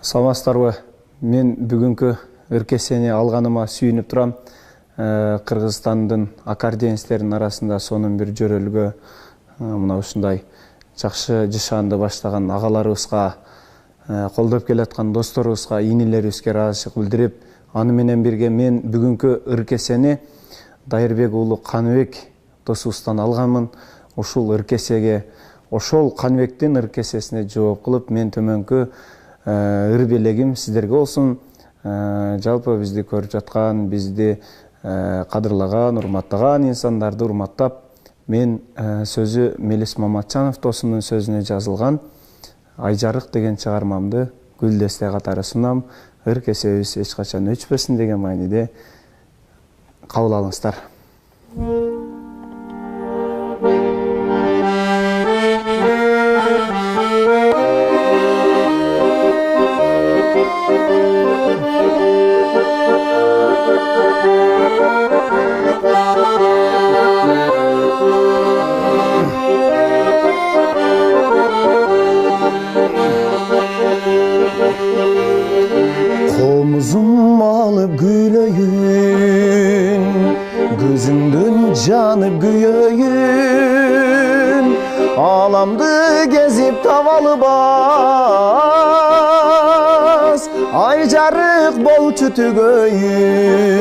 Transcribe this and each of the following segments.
Саламатсыздарбы? Мен бүгүнкү ыркесени алганыма сүйүнүп турам. Кыргызстандын аккордеонисттеринин арасында сонун бир жөрөлгө мына ушундай жакшы жашаанды баштаган агаларыбызга, колдоп келаткан досторубузга, инилерибизге ыраазычылык билдирип, аны менен бирге мен бүгүнкү ыркесени Дайырбек уулу Каныбек досубуздан алганмын. Ушул ыркесеге, ошол Каныбектин ыркесесине жооп кылып, мен төмөнкү ыр белегим сиздерге болсун. Жалпы бизди көрүп жаткан, бизди кадырлаган, урматтаган инсандарды урматтап, мен сөзү Мелис Маматжанов досумдун сөзүнө жазылган Айжарык деген чыгармамды Гүлдесте катары сунам. Ыркесебиз эч качан өчпөсүн деген мааниде кабыл алыңыздар. Komuzum alıp gülöyün, gözümdün canıp güyöyün, alamdı gezip tavalı bas, Ayjarık bolçu tügöyün,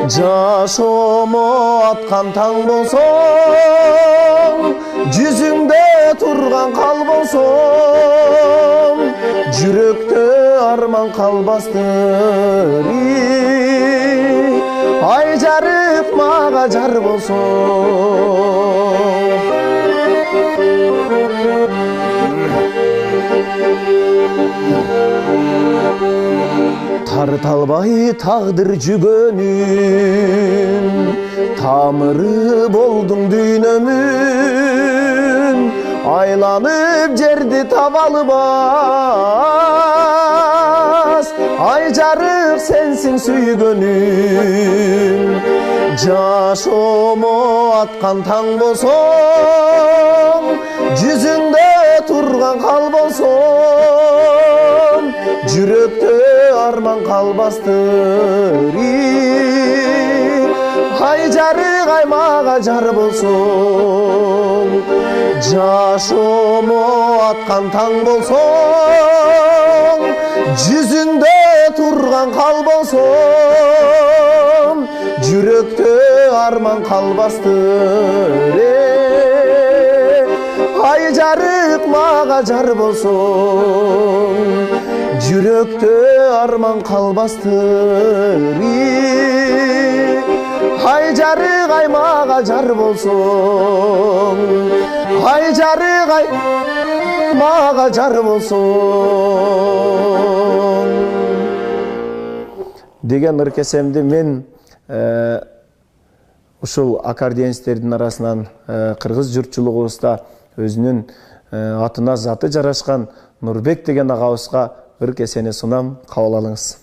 Jaşomo atkan taң bolsong, жүзүңдө турган кал болсом, жүрөктө арман калбастыр. Айжарык мага жар болсоң. Тарталбай тагдыр жүгөнүн, тамыры болдуң дүйнөмүн, айланып жерди табалы бас. Айжарык сенсиң сүйгөнүм, жашомо аткан таң болсоң, жүзүңдө турган кал болсом, жүрөктө арман калбастыр. Айжарык ай мага жар болсоң, жашомо аткан таң болсоң, жүзүңдө турган кал болсом, жүрөктө арман калбастыр. Айжарык мага жар болсоң, жүрөктө арман калбастыр. Айжарык ай мага жар болсоң, Айжарык ай мага жар болсоң деген ыркесемди мен ушул аккордеонисттердин арасынан кыргыз журтчулугубузда өзүнүн атына заты жарашкан Нурбек деген агабызга ыркесени сунам. Кабыл алыңыз.